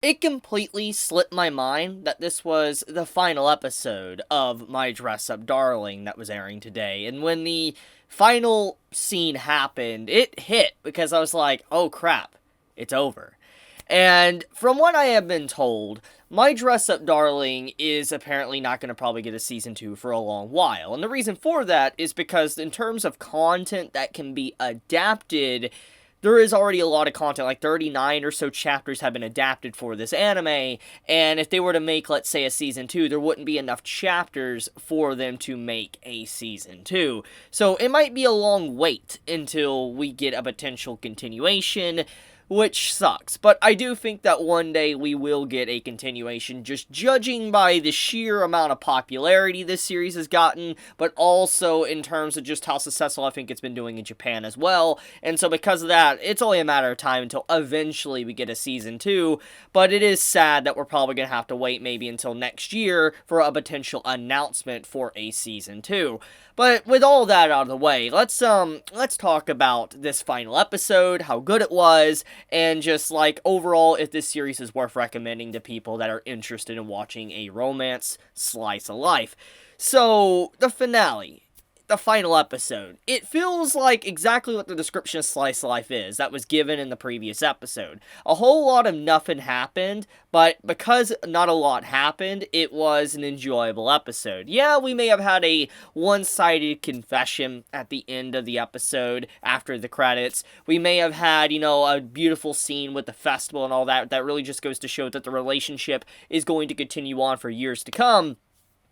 It completely slipped my mind that this was the final episode of My Dress Up Darling that was airing today. And when the final scene happened, it hit because I was like, oh crap, it's over. And from what I have been told, My Dress Up Darling is apparently not going to probably get a season 2 for a long while. And the reason for that is because, in terms of content that can be adapted, there is already a lot of content, like 39 or so chapters have been adapted for this anime, and if they were to make, let's say, a season 2, there wouldn't be enough chapters for them to make a season 2. So it might be a long wait until we get a potential continuation, which sucks. But I do think that one day we will get a continuation, just judging by the sheer amount of popularity this series has gotten, but also in terms of just how successful I think it's been doing in Japan as well. And so because of that, it's only a matter of time until eventually we get a season 2, but it is sad that we're probably going to have to wait maybe until next year for a potential announcement for a season 2. But with all that out of the way, let's talk about this final episode, how good it was, and just like overall if this series is worth recommending to people that are interested in watching a romance slice of life. So, the finale, the final episode, it feels like exactly what the description of slice of life is that was given in the previous episode. A whole lot of nothing happened, but because not a lot happened, it was an enjoyable episode. Yeah, we may have had a one-sided confession at the end of the episode after the credits. We may have had, a beautiful scene with the festival and all that. That really just goes to show that the relationship is going to continue on for years to come.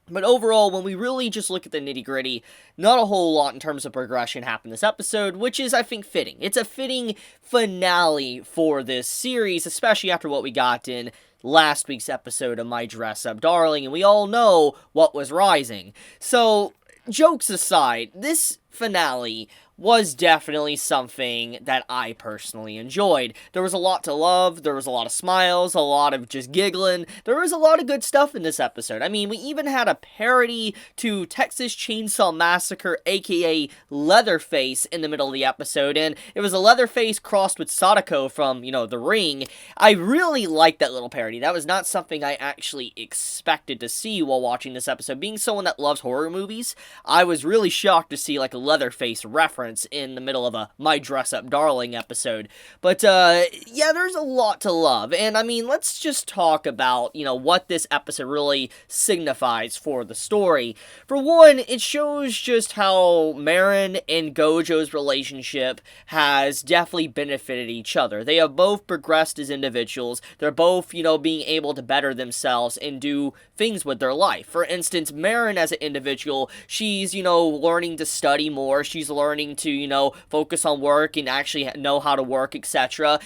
But overall, when we really just look at the nitty-gritty, not a whole lot in terms of progression happened this episode, which is, I think, fitting. It's a fitting finale for this series, especially after what we got in last week's episode of My Dress Up Darling, and we all know what was rising. So, jokes aside, this finale was definitely something that I personally enjoyed. There was a lot to love, there was a lot of smiles, a lot of just giggling, there was a lot of good stuff in this episode. I mean, we even had a parody to Texas Chainsaw Massacre, aka Leatherface, in the middle of the episode, and it was a Leatherface crossed with Sadako from, The Ring. I really liked that little parody. That was not something I actually expected to see while watching this episode. Being someone that loves horror movies, I was really shocked to see, like, a Leatherface reference in the middle of a My Dress Up Darling episode. But, yeah, there's a lot to love. And, I mean, let's just talk about, what this episode really signifies for the story. For one, it shows just how Marin and Gojo's relationship has definitely benefited each other. They have both progressed as individuals. They're both, being able to better themselves and do things with their life. For instance, Marin as an individual, she's, learning to study more. She's learning to, focus on work and actually know how to work, etc.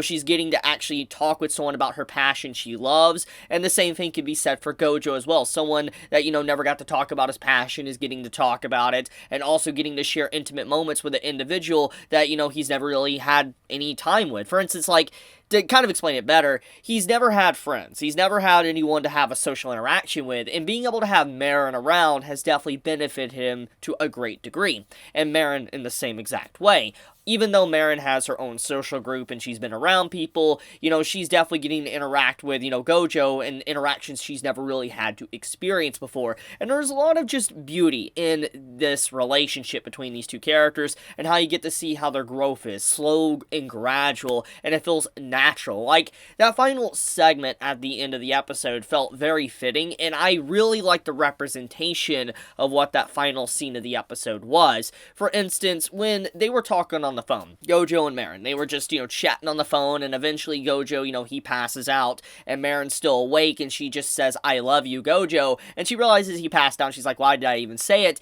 She's getting to actually talk with someone about her passion she loves, and the same thing can be said for Gojo as well. Someone that, never got to talk about his passion is getting to talk about it, and also getting to share intimate moments with an individual that, he's never really had any time with. For instance, like, to kind of explain it better, he's never had friends. He's never had anyone to have a social interaction with, and being able to have Marin around has definitely benefited him to a great degree, and Marin in the same exact way. Even though Marin has her own social group and she's been around people, she's definitely getting to interact with, Gojo and interactions she's never really had to experience before. And there's a lot of just beauty in this relationship between these two characters and how you get to see how their growth is slow and gradual, and it feels natural. Like, that final segment at the end of the episode felt very fitting, and I really liked the representation of what that final scene of the episode was. For instance, when they were talking on the phone, Gojo and Marin, they were just, chatting on the phone, and eventually Gojo, he passes out, and Marin's still awake, and she just says, "I love you, Gojo," and she realizes he passed out. She's like, why did I even say it?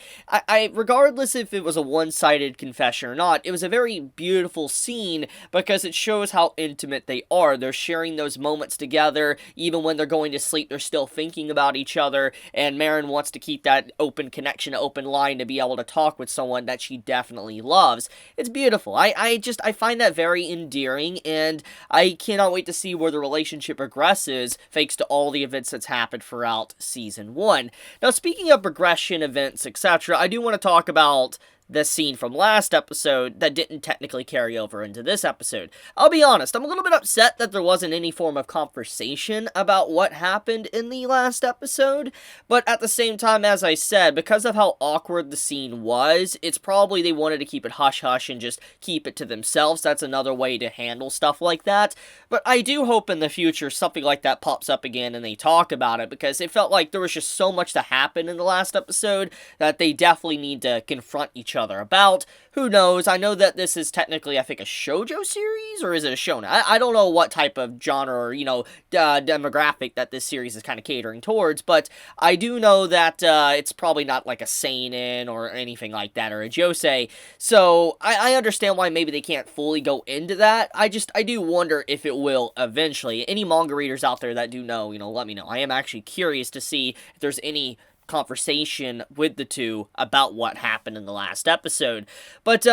Regardless if it was a one-sided confession or not, it was a very beautiful scene, because it shows how intimate they are. They're sharing those moments together, even when they're going to sleep, they're still thinking about each other, and Marin wants to keep that open connection, open line, to be able to talk with someone that she definitely loves. It's beautiful. I find that very endearing, and I cannot wait to see where the relationship progresses, thanks to all the events that's happened throughout Season 1. Now, speaking of progression events, etc., I do want to talk about the scene from last episode that didn't technically carry over into this episode. I'll be honest, I'm a little bit upset that there wasn't any form of conversation about what happened in the last episode, but at the same time, as I said, because of how awkward the scene was, it's probably they wanted to keep it hush-hush and just keep it to themselves. That's another way to handle stuff like that, but I do hope in the future something like that pops up again and they talk about it, because it felt like there was just so much to happen in the last episode that they definitely need to confront each other about. Who knows? I know that this is technically, I think, a shoujo series, or is it a shonen? I don't know what type of genre or, demographic that this series is kind of catering towards, but I do know that it's probably not like a seinen or anything like that, or a josei, so I understand why maybe they can't fully go into that. I do wonder if it will eventually. Any manga readers out there that do know, let me know. I am actually curious to see if there's any conversation with the two about what happened in the last episode. But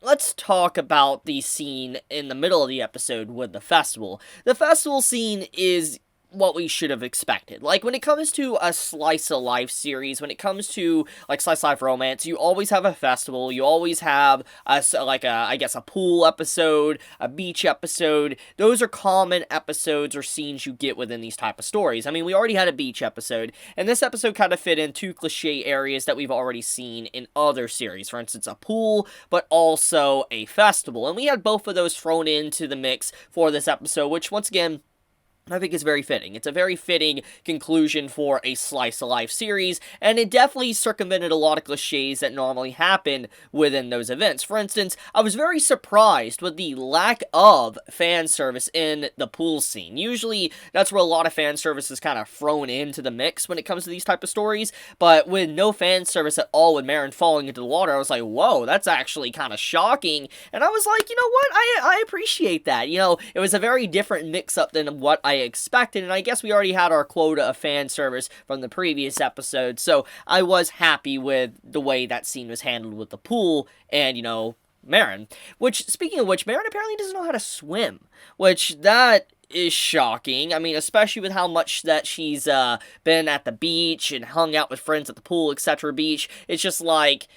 let's talk about the scene in the middle of the episode with the festival. The festival scene is what we should have expected. Like, when it comes to a slice of life series, when it comes to, like, slice of life romance, you always have a festival, you always have, a pool episode, a beach episode. Those are common episodes or scenes you get within these type of stories. I mean, we already had a beach episode, and this episode kind of fit in two cliche areas that we've already seen in other series. For instance, a pool, but also a festival. And we had both of those thrown into the mix for this episode, which, once again, I think it's very fitting. It's a very fitting conclusion for a slice of life series, and it definitely circumvented a lot of cliches that normally happen within those events. For instance, I was very surprised with the lack of fan service in the pool scene. Usually, that's where a lot of fan service is kind of thrown into the mix when it comes to these type of stories, but with no fan service at all with Marin falling into the water, I was like, whoa, that's actually kind of shocking, and I was like, you know what, I appreciate that. It was a very different mix-up than what I expected, and I guess we already had our quota of fan service from the previous episode, so I was happy with the way that scene was handled with the pool and, Marin. Which, speaking of which, Marin apparently doesn't know how to swim, which, that is shocking. I mean, especially with how much that she's been at the beach and hung out with friends at the pool, etc. beach. It's just like,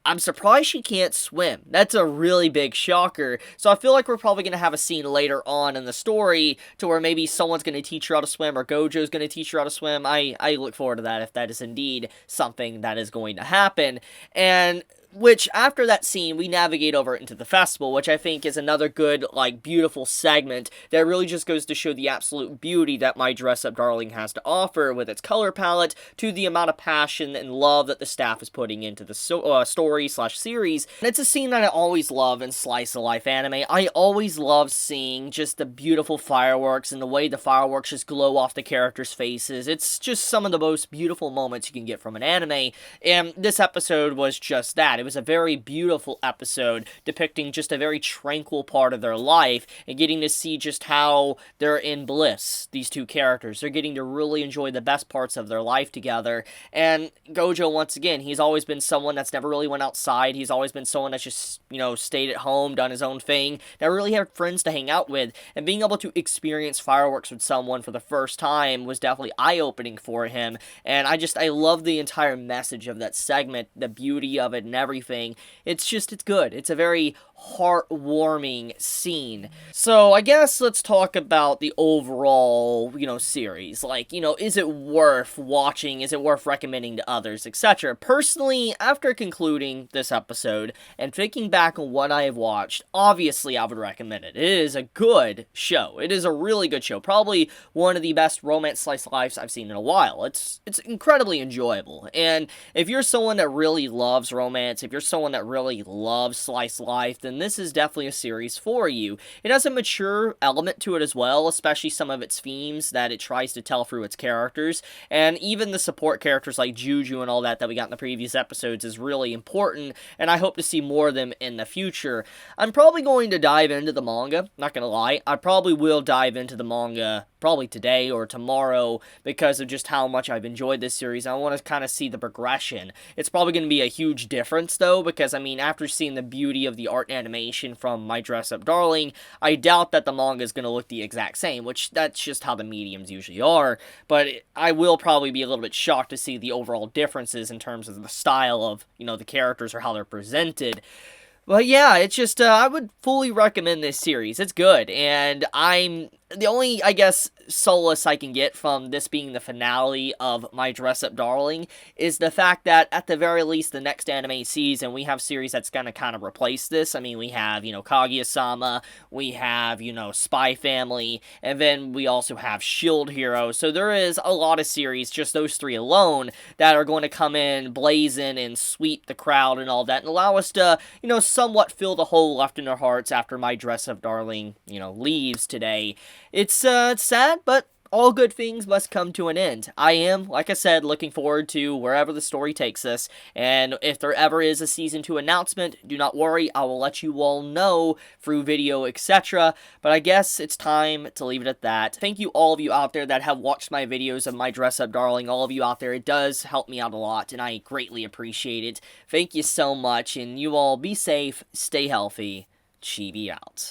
I'm surprised she can't swim. That's a really big shocker. So I feel like we're probably going to have a scene later on in the story to where maybe someone's going to teach her how to swim, or Gojo's going to teach her how to swim. I look forward to that if that is indeed something that is going to happen. And which, after that scene, we navigate over into the festival, which I think is another good, beautiful segment that really just goes to show the absolute beauty that My Dress-Up Darling has to offer with its color palette, to the amount of passion and love that the staff is putting into the story/series. And it's a scene that I always love in slice-of-life anime. I always love seeing just the beautiful fireworks and the way the fireworks just glow off the characters' faces. It's just some of the most beautiful moments you can get from an anime, and this episode was just that. It was a very beautiful episode depicting just a very tranquil part of their life and getting to see just how they're in bliss, these two characters. They're getting to really enjoy the best parts of their life together. And Gojo, once again, he's always been someone that's never really went outside. He's always been someone that's just, stayed at home, done his own thing, never really had friends to hang out with. And being able to experience fireworks with someone for the first time was definitely eye-opening for him. And I love the entire message of that segment, the beauty of it and everything. It's good. It's a very heartwarming scene. So I guess let's talk about the overall, series. Is it worth watching? Is it worth recommending to others, etc.? Personally, after concluding this episode and thinking back on what I have watched, obviously I would recommend it. It is a good show. It is a really good show. Probably one of the best romance slice of lives I've seen in a while. It's incredibly enjoyable. And if you're someone that really loves romance, if you're someone that really loves slice life, then this is definitely a series for you. It has a mature element to it as well, especially some of its themes that it tries to tell through its characters, and even the support characters like Juju and all that we got in the previous episodes is really important, and I hope to see more of them in the future. I'm probably going to dive into the manga, not gonna lie. I probably will dive into the manga probably today or tomorrow because of just how much I've enjoyed this series. I want to kind of see the progression. It's probably going to be a huge difference, though, because, I mean, after seeing the beauty of the art and animation from My Dress Up Darling, I doubt that the manga is going to look the exact same, which that's just how the mediums usually are, but I will probably be a little bit shocked to see the overall differences in terms of the style of, the characters or how they're presented. But yeah, it's just, I would fully recommend this series. It's good, and the only, I guess, solace I can get from this being the finale of My Dress Up Darling is the fact that, at the very least, the next anime season, we have series that's gonna kind of replace this. I mean, we have, Kaguya-sama, we have, Spy Family, and then we also have Shield Hero, so there is a lot of series, just those three alone, that are going to come in, blazing, and sweep the crowd and all that, and allow us to, somewhat fill the hole left in our hearts after My Dress Up Darling, leaves today. It's sad, but all good things must come to an end. I am, like I said, looking forward to wherever the story takes us, and if there ever is a Season 2 announcement, do not worry, I will let you all know through video, etc., but I guess it's time to leave it at that. Thank you all of you out there that have watched my videos of My Dress Up Darling, all of you out there, it does help me out a lot, and I greatly appreciate it. Thank you so much, and you all be safe, stay healthy, Chibi out.